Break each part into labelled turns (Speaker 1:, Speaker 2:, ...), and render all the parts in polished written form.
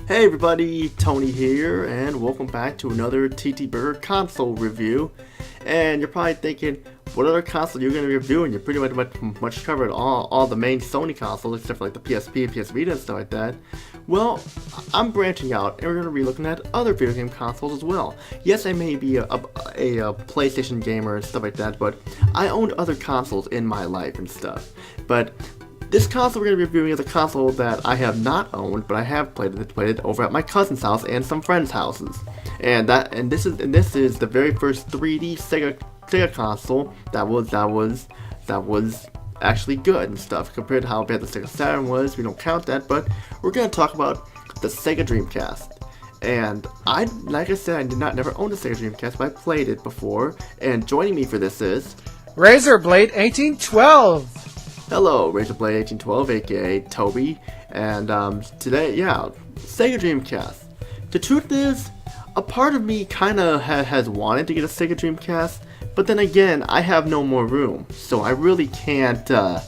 Speaker 1: Hey everybody, Tony here, and welcome back to another TTBurger console review. And you're probably thinking, what other console you're going to be reviewing? You pretty much covered all the main Sony consoles, except for like the PSP and PS Vita and stuff like that. Well, I'm branching out, and we're going to be looking at other video game consoles as well. Yes, I may be a PlayStation gamer and stuff like that, but I owned other consoles in my life and stuff. But this console we're going to be reviewing is a console that I have not owned, but I have played it over at my cousin's house and some friends' houses. And this is the very first 3D Sega console that was actually good and stuff compared to how bad the Sega Saturn was. We don't count that, but we're going to talk about the Sega Dreamcast. And like I said, I never owned a Sega Dreamcast, but I played it before. And joining me for this is
Speaker 2: Razorblade 1812.
Speaker 1: Hello, Razorblade 1812, aka Toby, and today, Sega Dreamcast. The truth is, a part of me kinda has wanted to get a Sega Dreamcast, but then again, I have no more room, so I really can't, I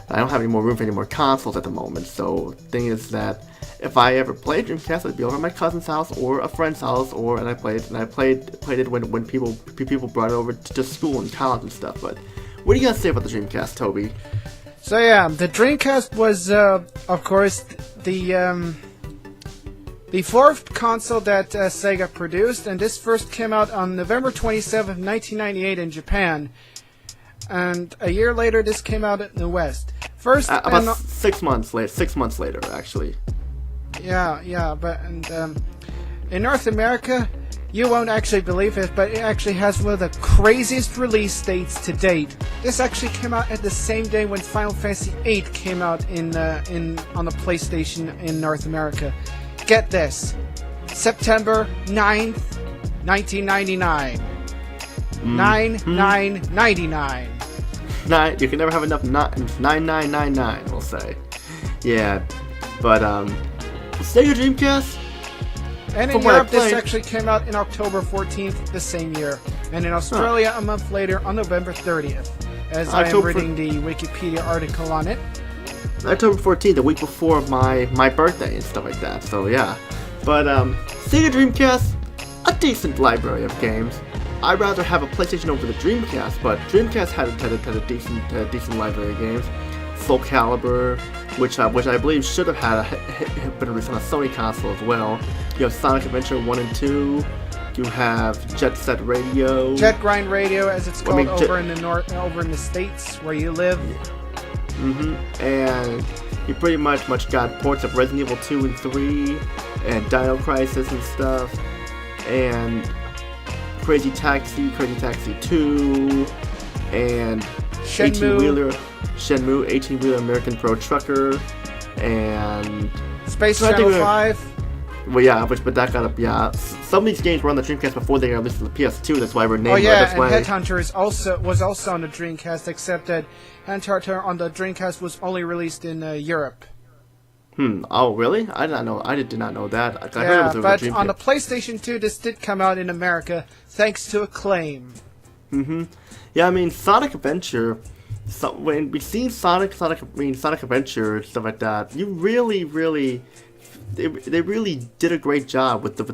Speaker 1: don't have any more room for any more consoles at the moment, so the thing is that if I ever played Dreamcast, I'd be over at my cousin's house or a friend's house, and I played it when people brought it over to school and college and stuff. But what do you gotta say about the Dreamcast, Toby?
Speaker 2: So yeah, the Dreamcast was, of course, the fourth console that Sega produced, and this first came out on November 27th, 1998 in Japan, and a year later this came out in the West. First,
Speaker 1: about 6 months later. 6 months later, actually.
Speaker 2: Yeah, but in North America, you won't actually believe it, but it actually has one of the craziest release dates to date. This actually came out at the same day when Final Fantasy VIII came out on the PlayStation in North America. Get this, September 9th, 1999. 9999.
Speaker 1: You can never have enough 9999, we'll say. Yeah, but Sega Dreamcast.
Speaker 2: And in Europe, this actually came out in October 14th the same year. And in Australia, a month later, on November 30th. As I am reading the Wikipedia article on it.
Speaker 1: October 14th, the week before my birthday and stuff like that. So yeah. But Sega Dreamcast, a decent library of games. I'd rather have a PlayStation over the Dreamcast, but Dreamcast had a decent library of games. Soul Calibur, which I believe should have been released on a Sony console as well. You have Sonic Adventure 1 and 2. You have Jet Set Radio.
Speaker 2: Jet Grind Radio, as it's called over in the States where you live.
Speaker 1: Yeah. And you pretty much got ports of Resident Evil 2 and 3, and Dino Crisis and stuff, and Crazy Taxi 2, and
Speaker 2: Shenmue,
Speaker 1: 18-wheeler American Pro Trucker, and
Speaker 2: Space Channel 5.
Speaker 1: Well, yeah, but that got up. Yeah, some of these games were on the Dreamcast before they got released to the PS2. That's why we're named.
Speaker 2: Oh yeah, and Headhunter was also on the Dreamcast, except that Headhunter on the Dreamcast was only released in Europe.
Speaker 1: Oh really? I did not know that. I
Speaker 2: heard it was but on the PlayStation 2, this did come out in America thanks to Acclaim.
Speaker 1: Yeah, I mean Sonic Adventure. So when we seen Sonic Adventure and stuff like that, you really. They really did a great job with the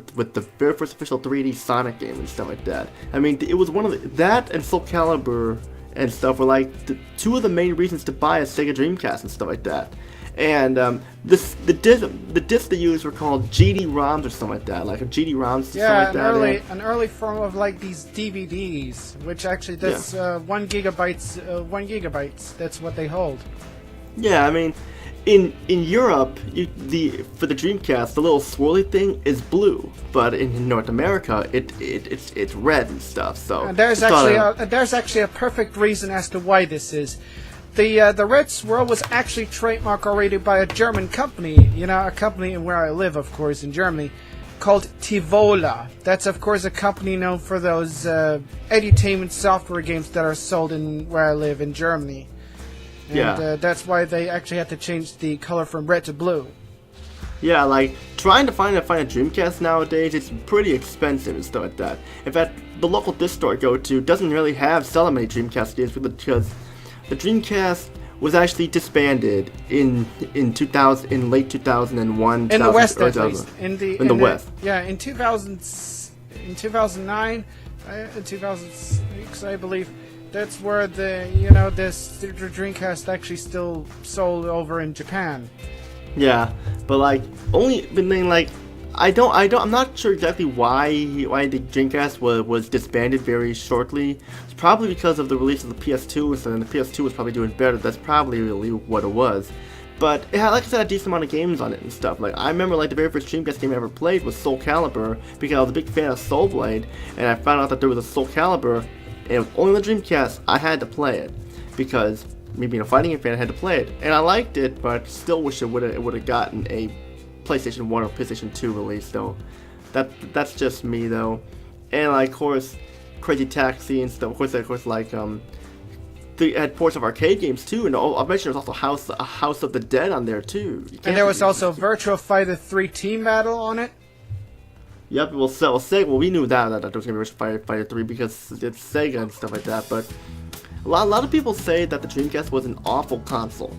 Speaker 1: very first official 3D Sonic game and stuff like that. I mean, it was one of that and Soul Calibur and stuff were like two of the main reasons to buy a Sega Dreamcast and stuff like that. And the discs they used were called GD-ROMs or something like that, like a GD-ROMs.
Speaker 2: Yeah, an early form of like these DVDs, which actually that's 1 gigabytes. That's what they hold.
Speaker 1: Yeah, I mean. In Europe, for the Dreamcast, the little swirly thing is blue, but in North America, it's red and stuff. So
Speaker 2: and there's actually a perfect reason as to why this is. The red swirl was actually trademarked already by a German company, a company where I live, of course, in Germany, called Tivola. That's of course a company known for those edutainment software games that are sold in where I live in Germany. And that's why they actually had to change the color from red to blue.
Speaker 1: Yeah, like, trying to find a Dreamcast nowadays, it's pretty expensive and stuff like that. In fact, the local disc store I go to doesn't really sell many Dreamcast games because the Dreamcast was actually disbanded in 2000, in late 2001.
Speaker 2: In the West, at least. In the
Speaker 1: West.
Speaker 2: Yeah, in 2009, 2006, I believe. That's where this Dreamcast actually still sold over in Japan.
Speaker 1: Yeah, but like I'm not sure exactly why the Dreamcast was disbanded very shortly. It's probably because of the release of the PS2, and the PS2 was probably doing better. That's probably really what it was. But it had, like I said, a decent amount of games on it and stuff. Like, I remember, like, the very first Dreamcast game I ever played was Soul Calibur, because I was a big fan of Soul Blade, and I found out that there was a Soul Calibur, and it was only on the Dreamcast. I had to play it, because me being a fighting game fan, I had to play it, and I liked it, but still wish it would have gotten a PlayStation 1 or PlayStation 2 release, though. That's just me, though. And, like, of course, Crazy Taxi and stuff. Of course, like, they had ports of arcade games too, and I mentioned there's also House of the Dead on there too.
Speaker 2: And there was also Virtua Fighter 3 Team Battle on it.
Speaker 1: Yep, well, Sega, we knew that there was going to be Virtua Fighter 3 because it's Sega and stuff like that. But a lot of people say that the Dreamcast was an awful console.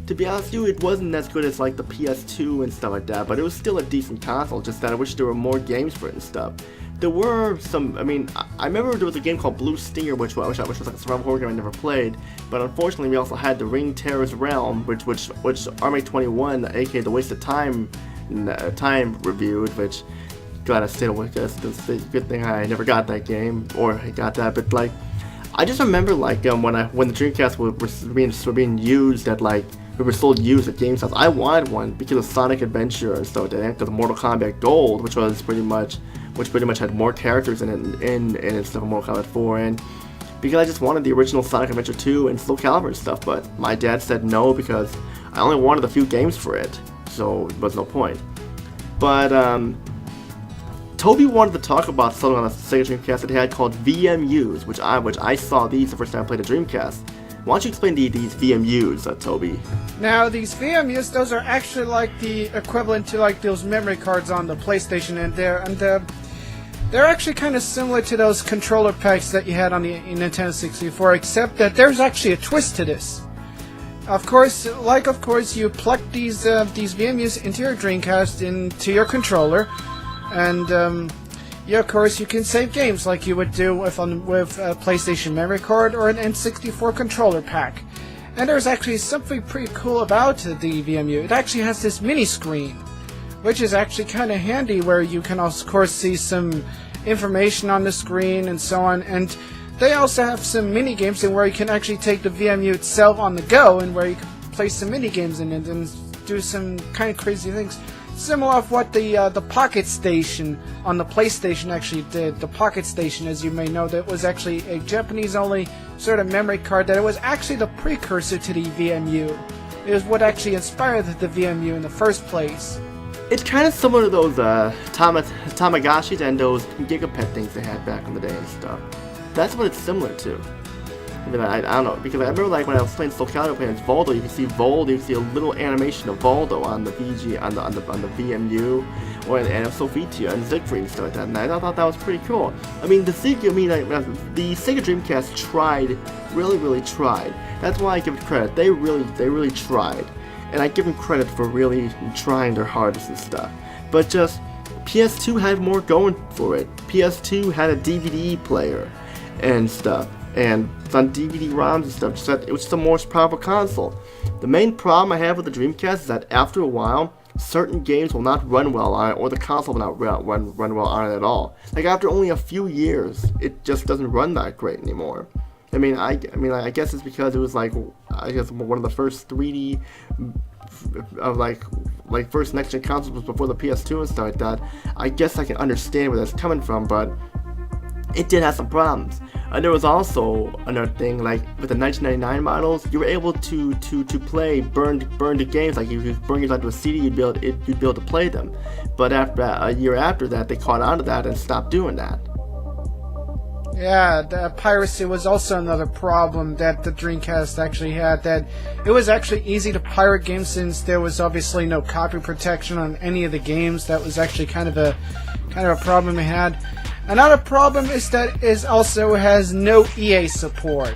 Speaker 1: To be honest with you, it wasn't as good as like the PS2 and stuff like that, but it was still a decent console. Just that I wish there were more games for it and stuff. There were some, I mean, I remember there was a game called Blue Stinger, which was like a survival horror game I never played, but unfortunately we also had the Ring Terror's Realm, which Army 21, aka the Waste of Time reviewed, which, glad I stayed away, it's a good thing I never got that game, or I got that, but like, I just remember like, when the Dreamcast were being used at like, we were still used at GameStop, I wanted one because of Sonic Adventure and stuff like that, and because of Mortal Kombat Gold, which pretty much had more characters in it and stuff in Mortal Kombat 4, and because I just wanted the original Sonic Adventure 2 and Soul Calibur and stuff, but my dad said no because I only wanted a few games for it, so there was no point. But Toby wanted to talk about something on the Sega Dreamcast that he had called VMUs, which I saw these the first time I played the Dreamcast. Why don't you explain these VMUs, Toby?
Speaker 2: Now, these VMUs, those are actually like the equivalent to like those memory cards on the PlayStation, and they're actually kind of similar to those controller packs that you had on the Nintendo 64, except that there's actually a twist to this. Of course, you plug these VMUs into your Dreamcast, into your controller, and of course, you can save games like you would do with a PlayStation memory card or an N64 controller pack. And there's actually something pretty cool about the VMU. It actually has this mini screen, which is actually kind of handy, where you can of course see some information on the screen and so on. And they also have some mini games in where you can actually take the VMU itself on the go, and where you can play some mini games in it and do some kind of crazy things. Similar of what the Pocket Station on the PlayStation actually did. The Pocket Station, as you may know, that was actually a Japanese-only sort of memory card, that it was actually the precursor to the VMU. It was what actually inspired the VMU in the first place.
Speaker 1: It's kind of similar to those Tamagotchis and those Gigapet things they had back in the day and stuff. That's what it's similar to. I mean, I don't know, because I remember like when I was playing Soul Calibur playing as Voldo, you can see a little animation of Voldo on the VG on the VMU, and of Sophitia and Siegfried and stuff like that, and I thought that was pretty cool. I mean, the Sega Dreamcast tried, really tried. That's why I give it credit. They really tried, and I give them credit for really trying their hardest and stuff. But just PS2 had more going for it. PS2 had a DVD player and stuff, and it's on DVD-ROMs and stuff, just that it was the most powerful console. The main problem I have with the Dreamcast is that after a while, certain games will not run well on it, or the console will not run well on it at all. Like after only a few years, it just doesn't run that great anymore. I mean, I guess it's because it was like, I guess one of the first 3D of like first next-gen consoles was before the PS2 and stuff like that. I guess I can understand where that's coming from, but it did have some problems. And there was also another thing, like with the 1999 models, you were able to play burned games. Like if you burn games onto a CD, you'd be able to play them. But after a year after that, they caught on to that and stopped doing that.
Speaker 2: Yeah, the piracy was also another problem that the Dreamcast actually had. That it was actually easy to pirate games since there was obviously no copy protection on any of the games. That was actually kind of a problem it had. Another problem is that it also has no EA support.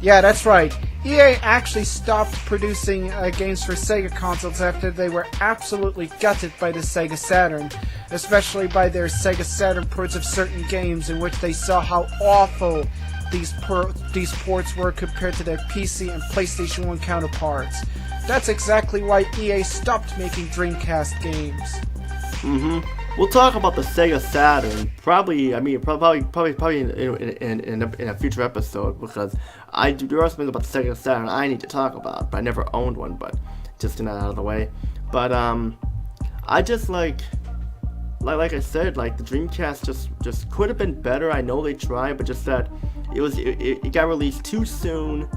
Speaker 2: Yeah, that's right. EA actually stopped producing games for Sega consoles after they were absolutely gutted by the Sega Saturn, especially by their Sega Saturn ports of certain games in which they saw how awful these ports were compared to their PC and PlayStation 1 counterparts. That's exactly why EA stopped making Dreamcast games.
Speaker 1: We'll talk about the Sega Saturn probably in a future episode, because there are something about the Sega Saturn I need to talk about, but I never owned one, but just to get that out of the way. But I just like I said, like the Dreamcast just could have been better. I know they tried, but just that it got released too soon.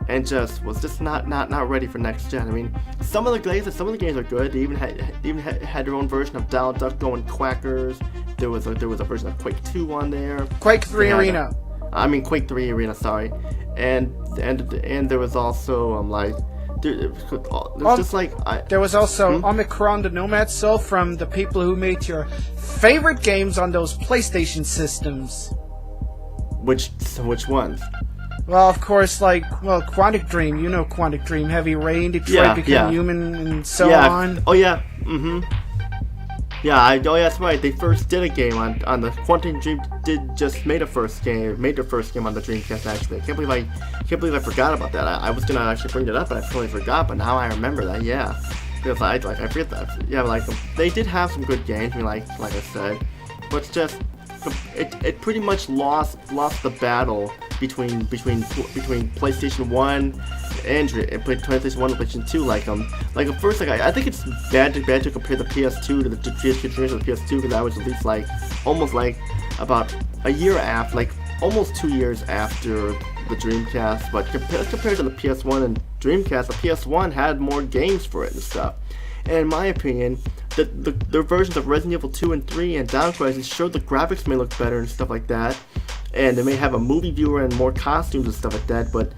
Speaker 1: And was just not ready for next gen. I mean, some of the games are good. They even had their own version of Donald Duck going Quackers. There was a version of Quake 2 on there.
Speaker 2: Quake 3 Arena.
Speaker 1: Quake 3 Arena. Sorry, and there was also
Speaker 2: there was also Omicron the Nomad Soul from the people who made your favorite games on those PlayStation systems.
Speaker 1: Which ones?
Speaker 2: Well, of course, Quantic Dream. You know Quantic Dream. Heavy Rain, Detroit Become Human, and so on.
Speaker 1: Oh, yeah. Yeah, that's right. They first did a game on the Quantic Dream. Made their first game on the Dreamcast. Actually, I can't believe I forgot about that. I was gonna actually bring it up, but I totally forgot. But now I remember that. Yeah, because I forget that. Yeah, they did have some good games. I mean, like I said, but it's just it pretty much lost the battle between PlayStation 1 and PlayStation 1 and PlayStation 2. At first, I think it's bad to compare the PS2 to the PS2 generation of the PS2, because that was at least almost about a year after, almost 2 years after the Dreamcast. But compared to the PS1 and Dreamcast, the PS1 had more games for it and stuff. And in my opinion, their versions of Resident Evil 2 and 3 and Down Crisis showed the graphics may look better and stuff like that. And they may have a movie viewer and more costumes and stuff like that, but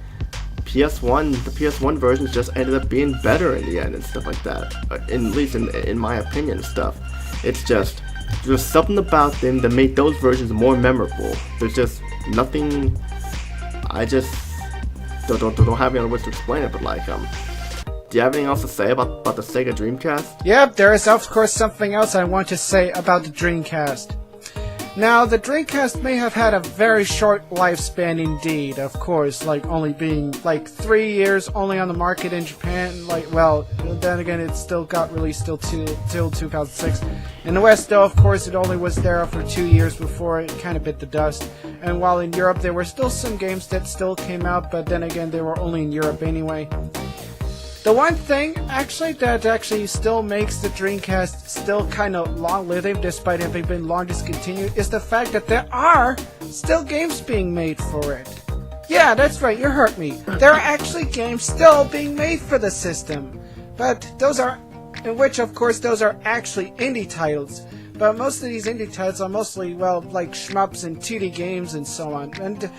Speaker 1: the PS1 versions just ended up being better in the end and stuff like that. At least in my opinion and stuff. It's just, there's something about them that made those versions more memorable. There's just nothing, I just don't have any other words to explain it, but do you have anything else to say about the Sega Dreamcast?
Speaker 2: Yep, there is of course something else I want to say about the Dreamcast. Now, the Dreamcast may have had a very short lifespan indeed, of course, only being 3 years only on the market in Japan. Then again, it still got released till 2006. In the West, though, of course, it only was there for 2 years before it kind of bit the dust. And while in Europe, there were still some games that still came out, but then again, they were only in Europe anyway. The one thing, that still makes the Dreamcast still kind of long-lived, despite having been long discontinued, is the fact that there are still games being made for it. Yeah, that's right, you heard me. There are actually games still being made for the system. But those are actually indie titles. But most of these indie titles are mostly, shmups and 2D games and so on. And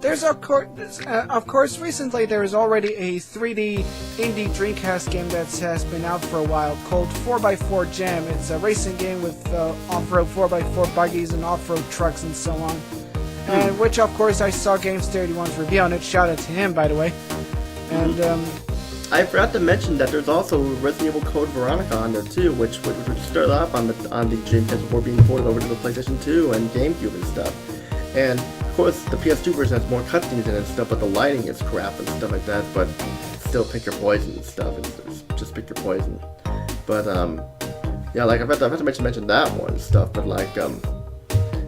Speaker 2: there's of course, recently there is already a 3D indie Dreamcast game that has been out for a while called 4x4 Jam. It's a racing game with off-road 4x4 buggies and off-road trucks and so on. And which, of course, I saw Games31's review on it. Shout out to him, by the way. And
Speaker 1: I forgot to mention that there's also Resident Evil Code Veronica on there too, which started off on the Dreamcast before being ported over to the PlayStation 2 and GameCube and stuff. And of course, the PS2 version has more cutscenes in it and stuff, but the lighting is crap and stuff like that. But still, pick your poison and stuff. Just pick your poison. But yeah, I have to mention that one and stuff. But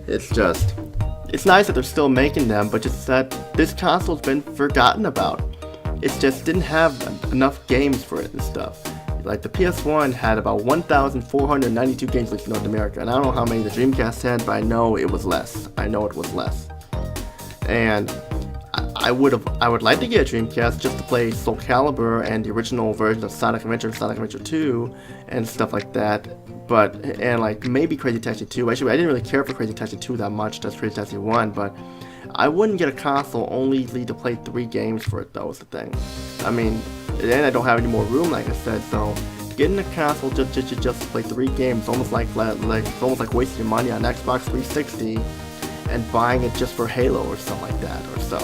Speaker 1: it's nice that they're still making them, but just that this console's been forgotten about. It just didn't have enough games for it and stuff. The PS1 had about 1,492 games released in North America, and I don't know how many the Dreamcast had, but I know it was less. And I would like to get a Dreamcast just to play Soul Calibur and the original version of Sonic Adventure 2, and stuff like that. And maybe Crazy Taxi 2. Actually, I didn't really care for Crazy Taxi 2 that much, just Crazy Taxi 1, but I wouldn't get a console only to play 3 games for it, though, is the thing. I mean, then I don't have any more room, like I said, so getting a console just to play 3 games, almost like wasting your money on Xbox 360 and buying it just for Halo or something like that, or so.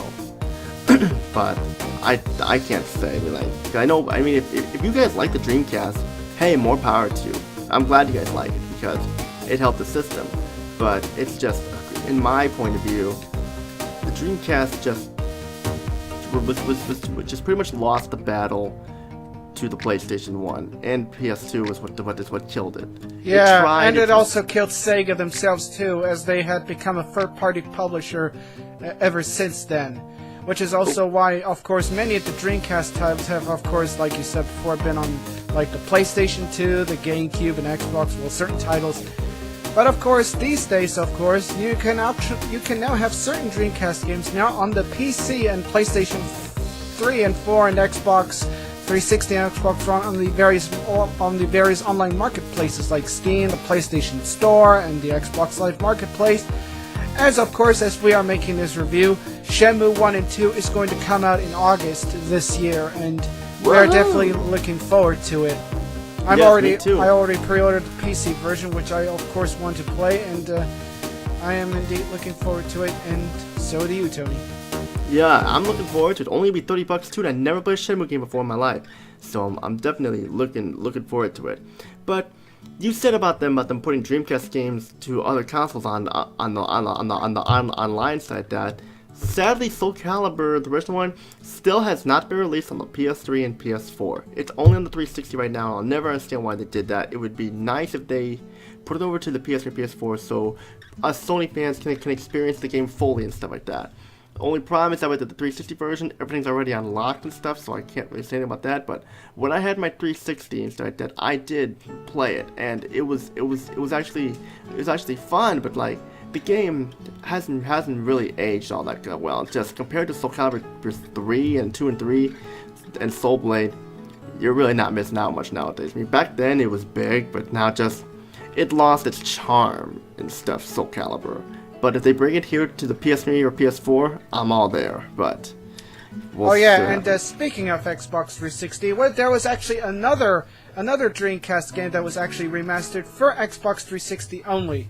Speaker 1: but I can't say. If you guys like the Dreamcast, hey, more power to you. I'm glad you guys like it because it helped the system. But it's just, in my point of view, the Dreamcast just was pretty much lost the battle to the PlayStation 1, and PS2 is what killed it.
Speaker 2: Yeah, and it also killed Sega themselves too, as they had become a third-party publisher ever since then. Which is also why, of course, many of the Dreamcast titles have, of course, like you said before, been on like the PlayStation 2, the GameCube, and Xbox. Well, certain titles. But of course, these days, of course, you can now have certain Dreamcast games now on the PC and PlayStation 3 and 4 and Xbox 360 and Xbox One on the various online marketplaces like Steam, the PlayStation Store, and the Xbox Live Marketplace. As of course, as we are making this review, Shenmue 1 and 2 is going to come out in August this year, and we're definitely looking forward to it. I already pre-ordered the PC version, which I of course want to play, and I am indeed looking forward to it, and so do you, Tony.
Speaker 1: Yeah, I'm looking forward to it. Only be $30 too, and I never played a Shenmue game before in my life, so I'm definitely looking forward to it. But you said about them putting Dreamcast games to other consoles on the online side. That sadly, Soul Calibur, the original one, still has not been released on the PS3 and PS4. It's only on the 360 right now. I'll never understand why they did that. It would be nice if they put it over to the PS3 and PS4 so us Sony fans can experience the game fully and stuff like that. The only problem is that with the 360 version, everything's already unlocked and stuff, so I can't really say anything about that. But when I had my 360 and stuff like that, I did play it, and it was actually fun. But like, the game hasn't really aged all that well. Just compared to Soul Calibur 3 and 2 and 3 and Soul Blade, you're really not missing out much nowadays. I mean, back then it was big, but now it lost its charm and stuff. Soul Calibur. But if they bring it here to the PS3 or PS4, I'm all there. But
Speaker 2: and speaking of Xbox 360, there was actually another Dreamcast game that was actually remastered for Xbox 360 only,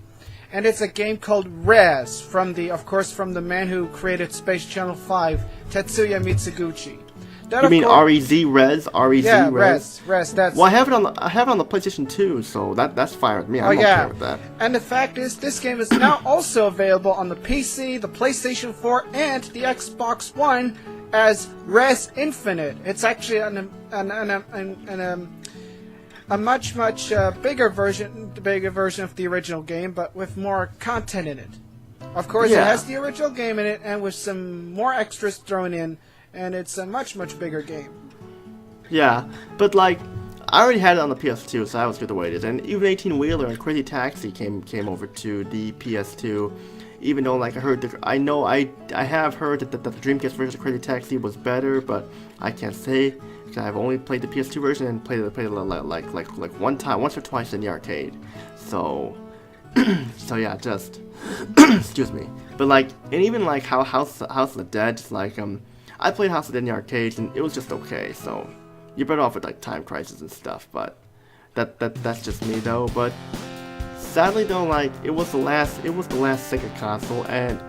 Speaker 2: and it's a game called Rez from the man who created Space Channel 5, Tetsuya Mitsuguchi.
Speaker 1: You mean R-E-Z, Rez? R-E-Z,
Speaker 2: yeah,
Speaker 1: Rez?
Speaker 2: Rez, that's...
Speaker 1: Well, I have it on the PlayStation 2, so that's fine with me. I'm okay with that.
Speaker 2: And the fact is, this game is now also available on the PC, the PlayStation 4, and the Xbox One as Rez Infinite. It's actually a much bigger version of the original game, but with more content in it. Of course, it has the original game in it, and with some more extras thrown in. And it's a much bigger game.
Speaker 1: Yeah, but like, I already had it on the PS2, so that was good the way it is. And even 18-Wheeler and Crazy Taxi came over to the PS2. Even though, like, I have heard that the Dreamcast version of Crazy Taxi was better, but I can't say because I've only played the PS2 version and played it like once or twice in the arcade. So yeah, just excuse me. But like, and even like House of the Dead, just like I played House of the Dead in the arcades, and it was just okay, so you're better off with like Time Crisis and stuff, but that's just me though. But sadly though, like, it was the last Sega console, and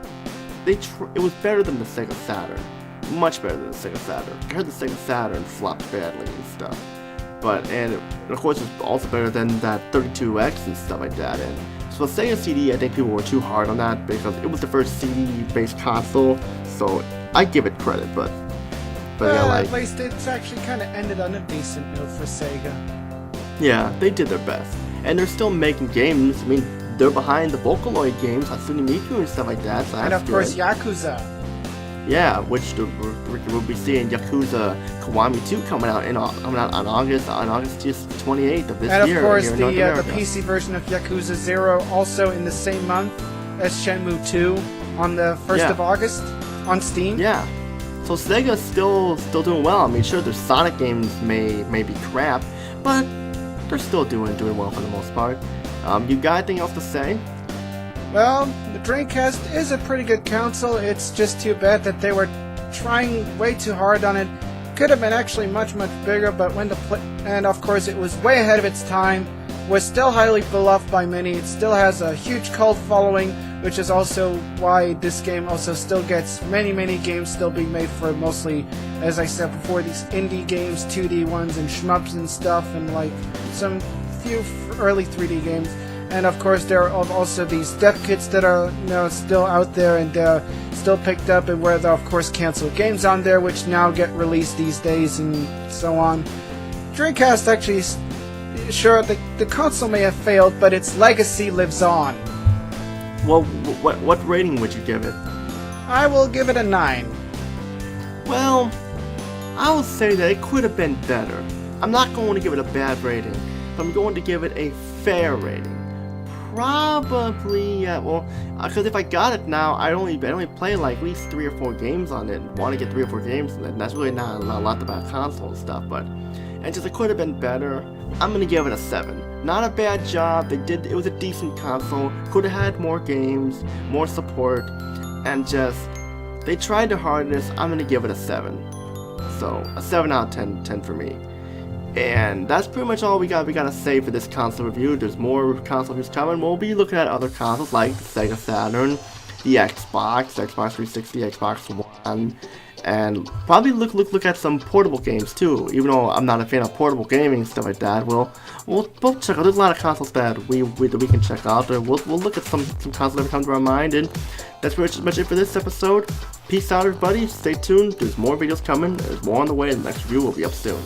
Speaker 1: it was better than the Sega Saturn, much better than the Sega Saturn. I heard the Sega Saturn flopped badly and stuff, and of course it's also better than that 32X and stuff like that. And so Sega CD, I think people were too hard on that because it was the first CD-based console, so I give it credit, but yeah, like,
Speaker 2: at least it's actually kind of ended on a decent note for Sega.
Speaker 1: Yeah, they did their best, and they're still making games. I mean, they're behind the Vocaloid games, Hatsune Miku and stuff like that. So
Speaker 2: and of course, Yakuza.
Speaker 1: Yeah, which we'll be seeing Yakuza Kiwami 2 coming out on August 28th of this year.
Speaker 2: And of course,
Speaker 1: here in North America.
Speaker 2: The PC version of Yakuza 0 also in the same month as Shenmue 2 on the 1st of August on Steam.
Speaker 1: Yeah. So Sega's still doing well. I mean, sure, their Sonic games may be crap, but they're still doing well for the most part. You got anything else to say?
Speaker 2: Well, the Dreamcast is a pretty good console. It's just too bad that they were trying way too hard on it. Could have been actually much bigger, but and of course it was way ahead of its time. Was still highly beloved by many. It still has a huge cult following which is also why this game also still gets many games still being made for mostly, as I said before, these indie games, 2D ones and shmups and stuff, and like some few early 3D games. And of course there are also these dev kits that are still out there and still picked up, and where there are of course canceled games on there which now get released these days and so on. Dreamcast actually, sure, the console may have failed, but its legacy lives on.
Speaker 1: Well, what rating would you give it?
Speaker 2: I will give it a 9.
Speaker 1: Well, I would say that it could have been better. I'm not going to give it a bad rating, but I'm going to give it a fair rating. Probably, yeah, well, because if I got it now, I'd only play like at least 3 or 4 games on it, want to get 3 or 4 games, and that's really not a lot about console and stuff, but, and just it could have been better. I'm going to give it a 7. Not a bad job, it was a decent console, could have had more games, more support, and just, they tried their hardest. I'm going to give it a 7. So, a 7 out of 10 for me. And that's pretty much all we gotta say for this console review. There's more console reviews coming. We'll be looking at other consoles like the Sega Saturn, the Xbox 360, Xbox One, and probably look at some portable games too. Even though I'm not a fan of portable gaming and stuff like that, we'll check out. There's a lot of consoles that we can check out. We'll look at some consoles that come to our mind, and that's pretty much it for this episode. Peace out, everybody. Stay tuned. There's more videos coming. There's more on the way. The next review will be up soon.